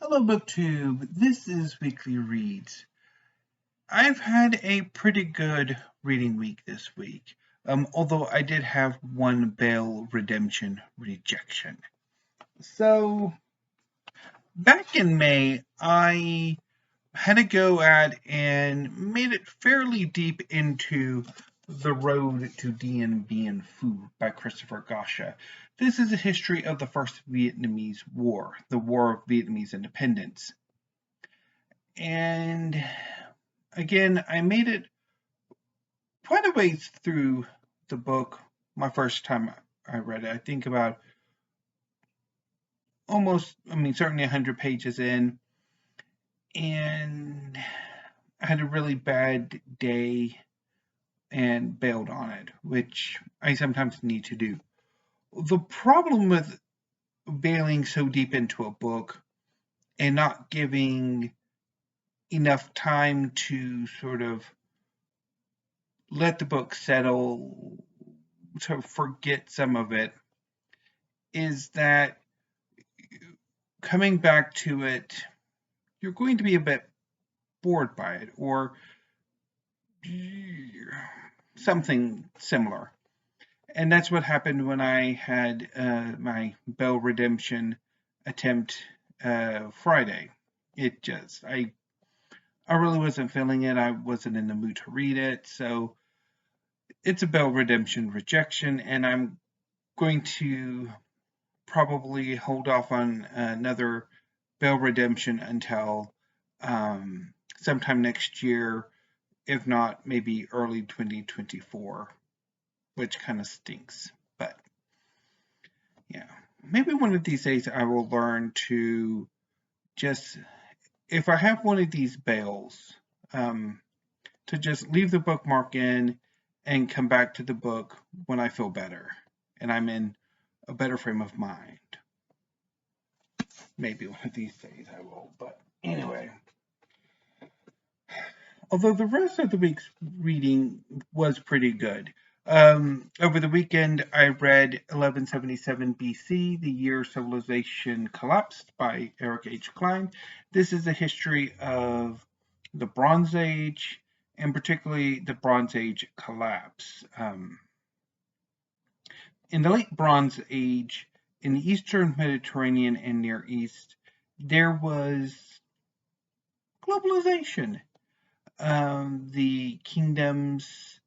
Hello, BookTube. This is Weekly Reads. I've had a pretty good reading week this week, although I did have one bail redemption rejection. So, back in May, I had a go at and made it fairly deep into The Road to Dien Bien Phu by Christopher Goscha. This is a history of the First Vietnamese War, the War of Vietnamese Independence. And again, I made it quite a ways through the book my first time I read it. I think about certainly 100 pages in. And I had a really bad day and bailed on it, which I sometimes need to do. The problem with bailing so deep into a book and not giving enough time to sort of let the book settle, to forget some of it, is that coming back to it, you're going to be a bit bored by it, or something similar. And that's what happened when I had my bail redemption attempt Friday. I really wasn't feeling it. I wasn't in the mood to read it. So it's a bail redemption rejection, and I'm going to probably hold off on another bail redemption until sometime next year, if not maybe early 2024, which kind of stinks. But yeah, maybe one of these days I will learn to just, if I have one of these bails, to just leave the bookmark in and come back to the book when I feel better and I'm in a better frame of mind. Maybe one of these days I will, but anyway. Although the rest of the week's reading was pretty good. Over the weekend, I read 1177 BC, The Year Civilization Collapsed by Eric H. Cline. This is a history of the Bronze Age, and particularly the Bronze Age collapse. In the late Bronze Age, in the Eastern Mediterranean and Near East, there was globalization. The kingdoms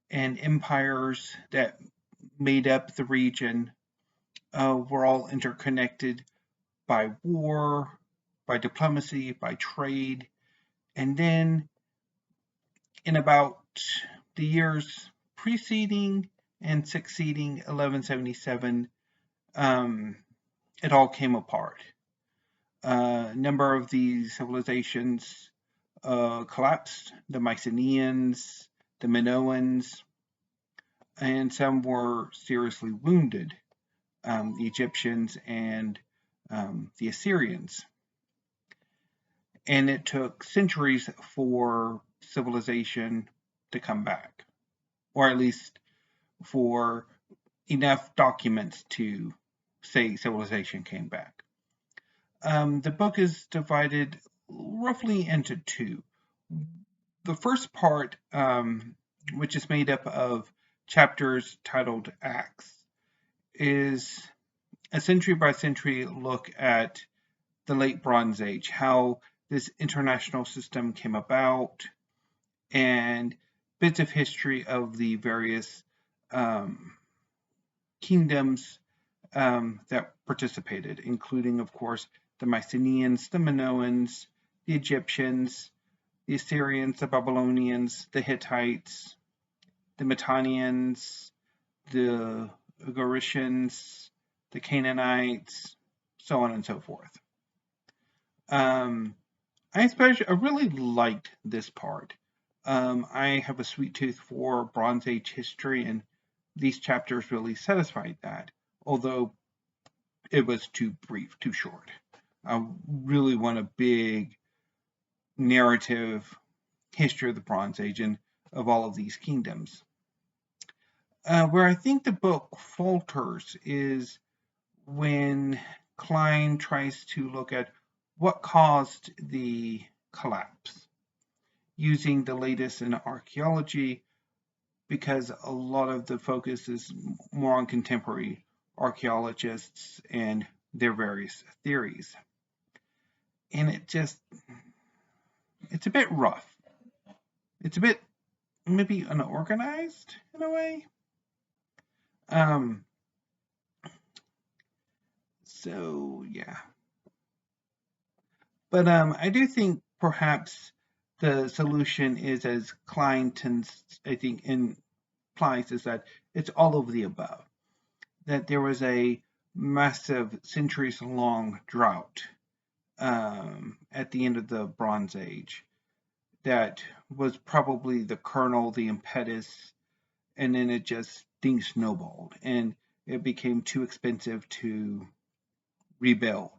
and empires that made up the region were all interconnected by war, by diplomacy, by trade. And then in about the years preceding and succeeding 1177, it all came apart. A number of these civilizations collapsed, the Mycenaeans, the Minoans, and some were seriously wounded, the Egyptians and the Assyrians. And it took centuries for civilization to come back, or at least for enough documents to say civilization came back. The book is divided roughly into two. The first part, which is made up of chapters titled Acts, is a century by century look at the late Bronze Age, how this international system came about, and bits of history of the various kingdoms that participated, including, of course, the Mycenaeans, the Minoans, the Egyptians, the Assyrians, the Babylonians, the Hittites, the Mitannians, the Ugaritians, the Canaanites, so on and so forth. I really liked this part. I have a sweet tooth for Bronze Age history, and these chapters really satisfied that, although it was too brief, too short. I really want a big narrative history of the Bronze Age and of all of these kingdoms. Where I think the book falters is when Cline tries to look at what caused the collapse, using the latest in archaeology, because a lot of the focus is more on contemporary archaeologists and their various theories. And it's a bit rough. It's a bit maybe unorganized in a way. So yeah. But I do think perhaps the solution is, as Cline tends, I think, implies, is that it's all of the above. That there was a massive, centuries-long drought at the end of the Bronze Age that was probably the kernel, the impetus, and then it just things snowballed and it became too expensive to rebuild.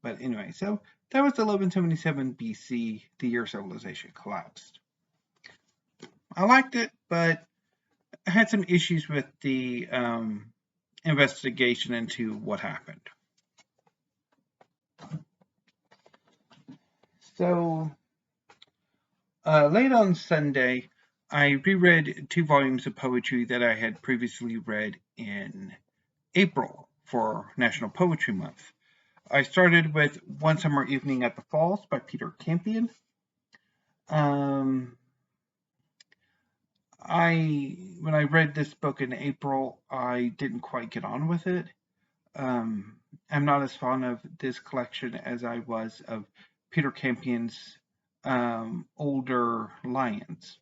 But anyway, so that was 1177 BC, the year civilization collapsed. I liked it, but I had some issues with the investigation into what happened. So late on Sunday, I reread 2 volumes of poetry that I had previously read in April for National Poetry Month. I started with One Summer Evening at the Falls by Peter Campion. When I read this book in April, I didn't quite get on with it. I'm not as fond of this collection as I was of Peter Campion's older Lions.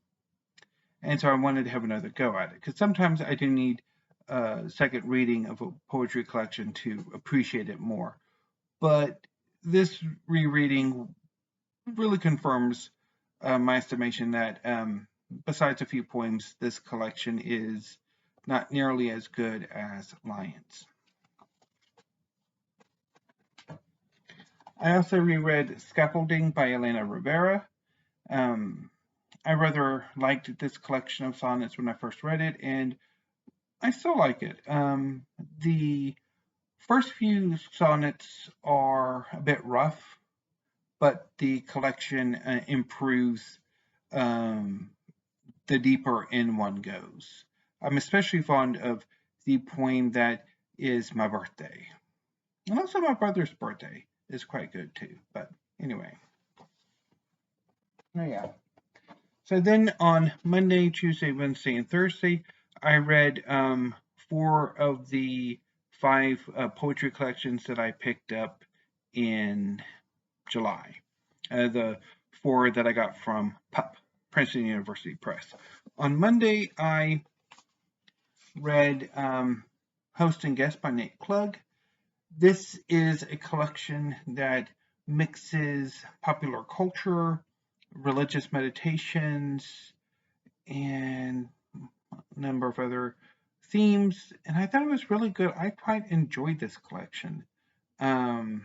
And so I wanted to have another go at it, because sometimes I do need a second reading of a poetry collection to appreciate it more. But this rereading really confirms my estimation that besides a few poems, this collection is not nearly as good as Lions. I also reread Scaffolding by Elena Rivera. I rather liked this collection of sonnets when I first read it, and I still like it. The first few sonnets are a bit rough, but the collection improves the deeper in one goes. I'm especially fond of the poem that is My Birthday. And also My Brother's Birthday is quite good too. But anyway. Oh yeah. So then on Monday, Tuesday, Wednesday, and Thursday, I read 4 of the 5 poetry collections that I picked up in July. The 4 that I got from PUP, Princeton University Press. On Monday, I read Host and Guest by Nate Klug. This is a collection that mixes popular culture, religious meditations, and a number of other themes, and I thought it was really good. I quite enjoyed this collection. So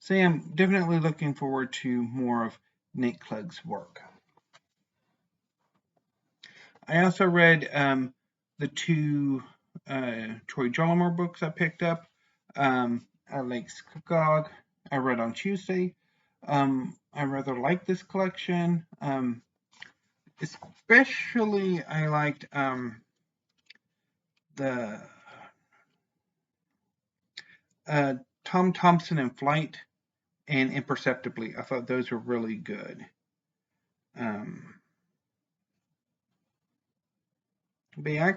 yeah, I'm definitely looking forward to more of Nate Klug's work. I also read the 2 Troy Jollimore books I picked up. Like Scugog, I read on Tuesday. I rather like this collection. Especially I liked the Tom Thompson in Flight and Imperceptibly. I thought those were really good. But yeah, I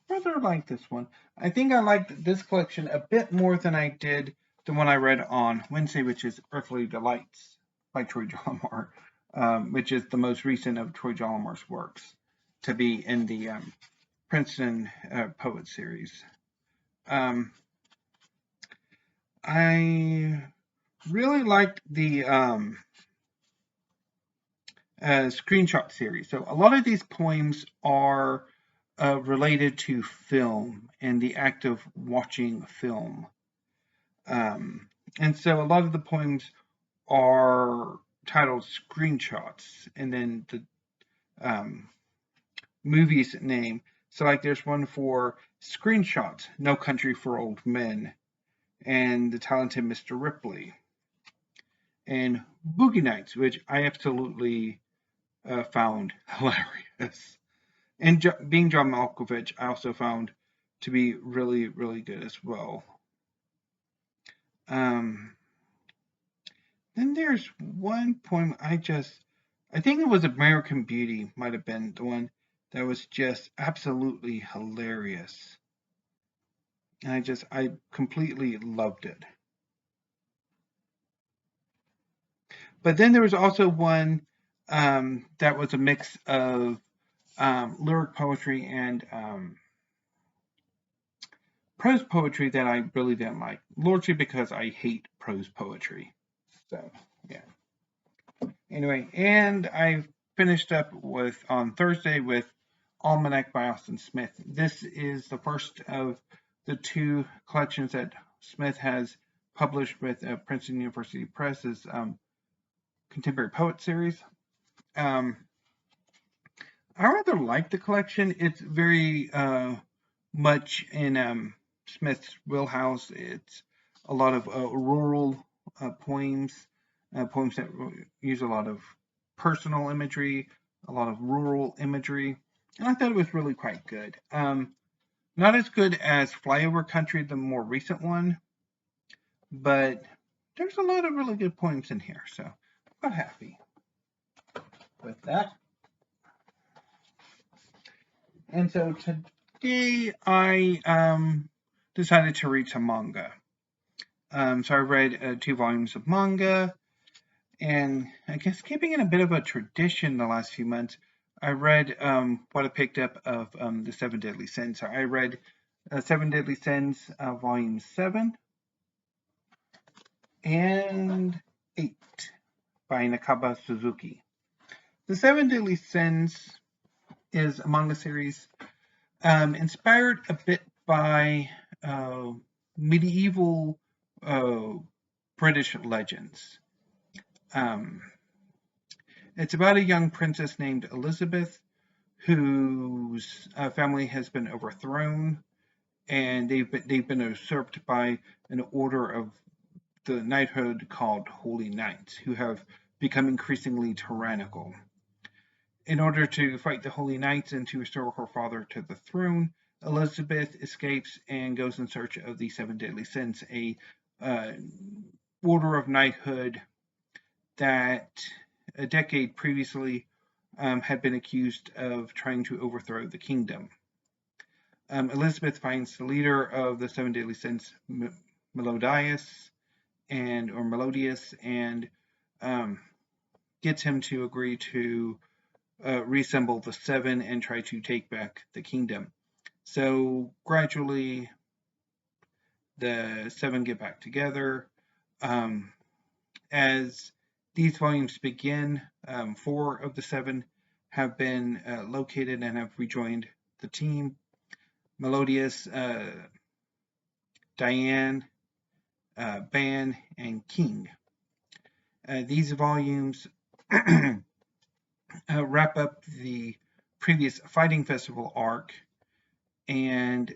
rather like this one. I think I liked this collection a bit more than I did the one I read on Wednesday, which is Earthly Delights by Troy Jollimore, which is the most recent of Troy Jollimore's works to be in the Princeton Poet Series. I really liked the screenshot series. So a lot of these poems are related to film and the act of watching film. And so a lot of the poems are titled Screenshots, and then the movie's name. So like there's one for Screenshots, No Country for Old Men. and The Talented Mr. Ripley, and Boogie Nights, which I absolutely found hilarious. And being John Malkovich, I also found to be really, really good as well. Then there's one poem I think it was American Beauty, might have been the one that was just absolutely hilarious. And I completely loved it. But then there was also one that was a mix of lyric poetry and prose poetry that I really didn't like, largely because I hate prose poetry. So, yeah. Anyway, and I finished up on Thursday with Almanac by Austin Smith. This is the first of the two collections that Smith has published with Princeton University Press's Contemporary Poet Series. I rather like the collection. It's very much in Smith's wheelhouse. It's a lot of rural poems, poems that use a lot of personal imagery, a lot of rural imagery, and I thought it was really quite good. Not as good as Flyover Country, the more recent one, but there's a lot of really good poems in here, so I'm quite happy with that. And so today I decided to read some manga. So I read 2 volumes of manga, and I guess keeping in a bit of a tradition the last few months, I read what I picked up of the 7 Deadly Sins. So I read 7 Deadly Sins, Volume 7 and 8 by Nakaba Suzuki. The 7 Deadly Sins is a manga series inspired a bit by medieval British legends. It's about a young princess named Elizabeth whose family has been overthrown, and they've been usurped by an order of the knighthood called Holy Knights, who have become increasingly tyrannical. In order to fight the Holy Knights and to restore her father to the throne, Elizabeth escapes and goes in search of the 7 Deadly Sins, a order of knighthood that a decade previously had been accused of trying to overthrow the kingdom. Elizabeth finds the leader of the 7 Deadly Sins, Melodius, and gets him to agree to reassemble the 7 and try to take back the kingdom. So gradually, the 7 get back together. As these volumes begin, 4 of the 7 have been located and have rejoined the team. Melodius, Dien, Ban, and King. These volumes wrap up the previous Fighting Festival arc and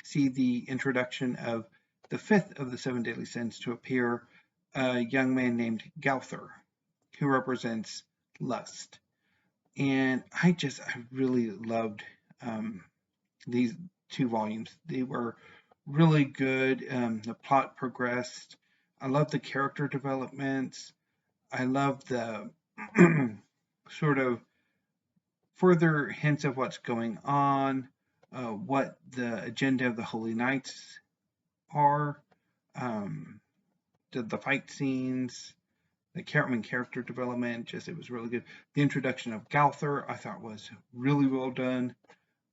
see the introduction of the 5th of the 7 Deadly Sins to appear, a young man named Gauther, who represents lust. And I really loved these 2 volumes. They were really good. The plot progressed. I love the character developments. I love the sort of further hints of what's going on, what the agenda of the Holy Knights are, the fight scenes, the character development. It was really good. The introduction of Gauther I thought was really well done.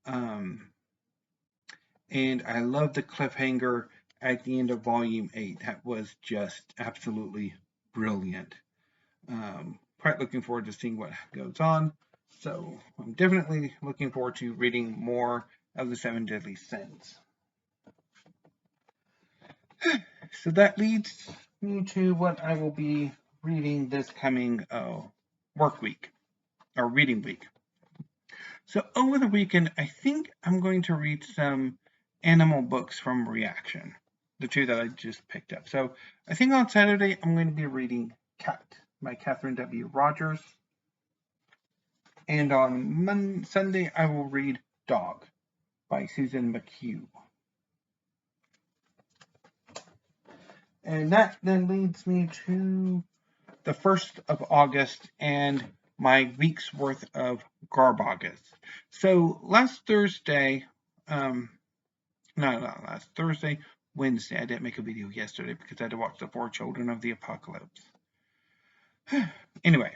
And I love the cliffhanger at the end of Volume 8. That was just absolutely brilliant. Quite looking forward to seeing what goes on. So I'm definitely looking forward to reading more of the 7 Deadly Sins. So that leads me to what I will be reading this coming reading week. So over the weekend, I think I'm going to read some animal books from Reaction. the two that I just picked up. So I think on Saturday I'm going to be reading Cat by Katherine W. Rogers. And on Sunday I will read Dog by Susan McHugh. And that then leads me to the 1st of August and my week's worth of Garbogus. So last Thursday, last Thursday, Wednesday, I didn't make a video yesterday because I had to watch The Four Children of the Apocalypse. Anyway,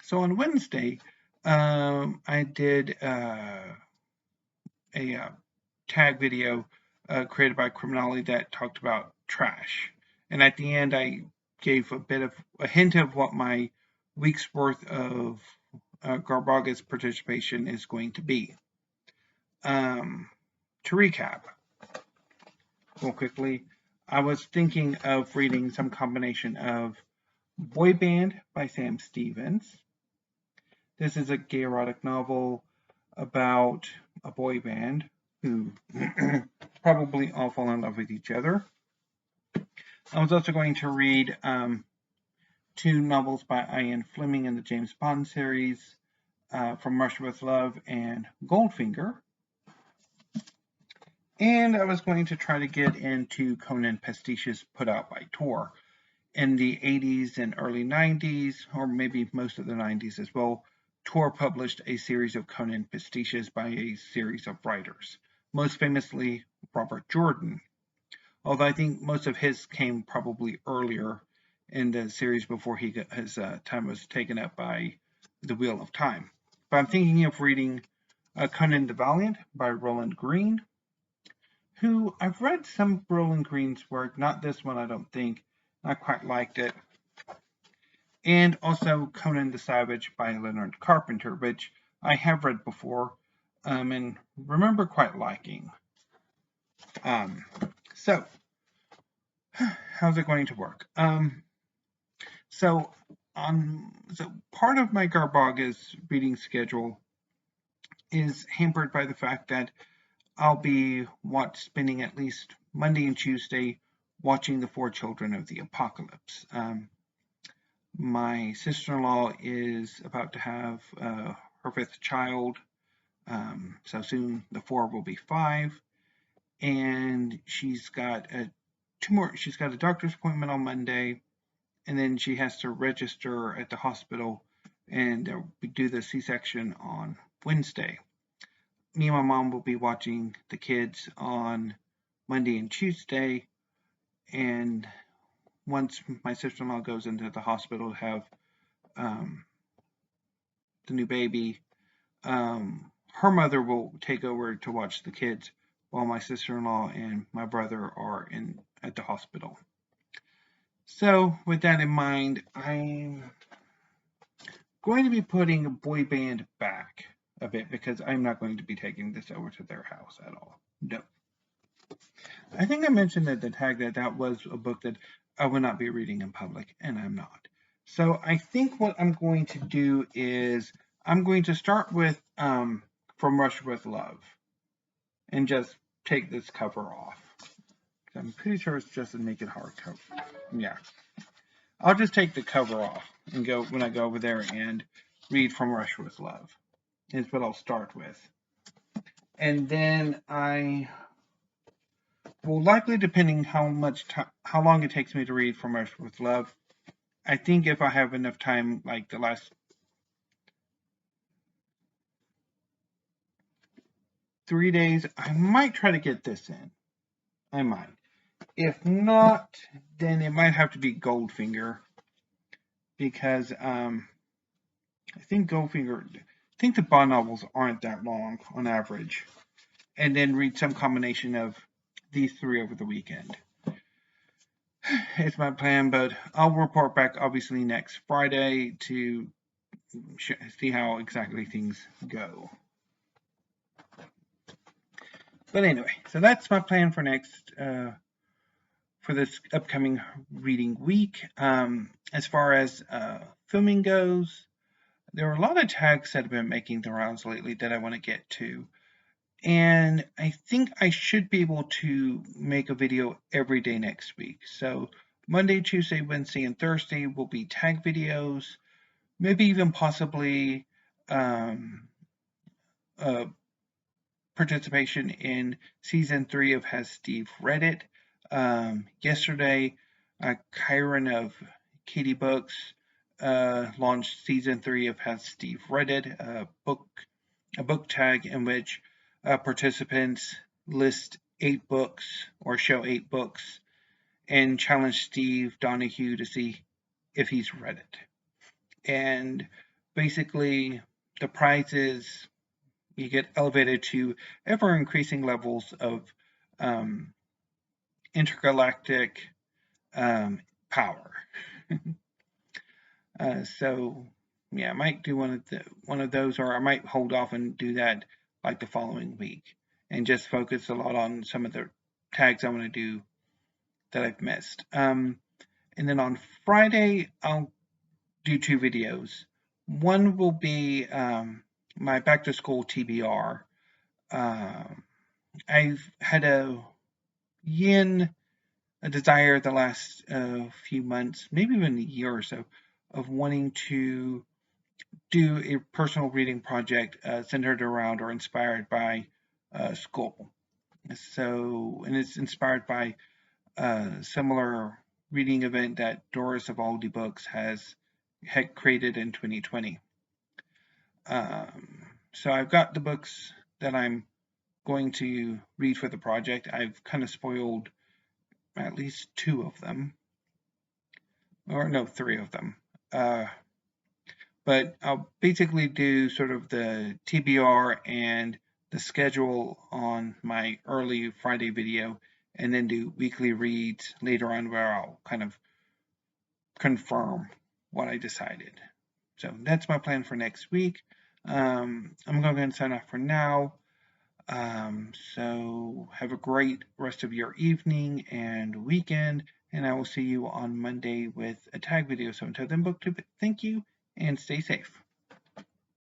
so on Wednesday, I did a tag video created by Criminality that talked about trash. And at the end, I gave a hint of what my week's worth of Garbogus participation is going to be. To recap, real quickly, I was thinking of reading some combination of Boy Band by Sam Stevens. This is a gay erotic novel about a boy band who probably all fall in love with each other. I was also going to read 2 novels by Ian Fleming in the James Bond series, From Russia with Love and Goldfinger. And I was going to try to get into Conan pastiches put out by Tor. In the 80s and early 90s, or maybe most of the 90s as well, Tor published a series of Conan pastiches by a series of writers, most famously Robert Jordan. Although I think most of his came probably earlier in the series before his time was taken up by the Wheel of Time. But I'm thinking of reading Conan the Valiant by Roland Green, who I've read some of Roland Green's work, not this one I don't think. I quite liked it. And also Conan the Savage by Leonard Carpenter, which I have read before and remember quite liking. So, how's it going to work? So part of my Garbogus reading schedule is hampered by the fact that I'll be spending at least Monday and Tuesday watching The Four Children of the Apocalypse. My sister-in-law is about to have her 5th child, so soon the 4 will be 5, and she's got a doctor's appointment on Monday, and then she has to register at the hospital and do the C-section on Wednesday. Me and my mom will be watching the kids on Monday and Tuesday, and once my sister-in-law goes into the hospital to have the new baby, her mother will take over to watch the kids while my sister-in-law and my brother are at the hospital. So with that in mind, I'm going to be putting a Boy Band back a bit because I'm not going to be taking this over to their house at all. No. I think I mentioned at the tag that was a book that I would not be reading in public, and I'm not. So I think what I'm going to do is I'm going to start with From Russia with Love and just take this cover off. I'm pretty sure it's just a naked hardcover. Yeah. I'll just take the cover off and go when I go over there and read From Russia with Love. Is what I'll start with. And then I will likely, depending how long it takes me to read From Russia with Love, I think if I have enough time, like the last 3 days, I might try to get this in. I might. If not, then it might have to be Goldfinger, because I think the Bond novels aren't that long on average, and then read some combination of these 3 over the weekend. It's my plan, but I'll report back obviously next Friday to see how exactly things go. But anyway, so that's my plan for for this upcoming reading week. As far as filming goes, there are a lot of tags that have been making the rounds lately that I want to get to. And I think I should be able to make a video every day next week. So Monday, Tuesday, Wednesday, and Thursday will be tag videos, maybe even possibly um, participation in season 3 of Has Steve Read It? Yesterday, Kyron of Katie Books launched season 3 of Has Steve Read It? A book tag in which participants list 8 books or show 8 books and challenge Steve Donahue to see if he's read it. And basically, the prize is you get elevated to ever increasing levels of intergalactic power. So yeah, I might do one of those, or I might hold off and do that like the following week, and just focus a lot on some of the tags I want to do that I've missed. And then on Friday, I'll do 2 videos. One will be my back to school TBR. I've had a desire the last few months, maybe even a year or so, of wanting to do a personal reading project centered around or inspired by school. So, and it's inspired by a similar reading event that Doris of Aldi Books had created in 2020. So I've got the books that I'm going to read for the project. I've kind of spoiled at least 2 of them, or no, 3 of them. But I'll basically do sort of the TBR and the schedule on my early Friday video, and then do weekly reads later on where I'll kind of confirm what I decided. So that's my plan for next week. I'm going to sign off for now. So have a great rest of your evening and weekend, and I will see you on Monday with a tag video. So until then, BookTube, thank you and stay safe.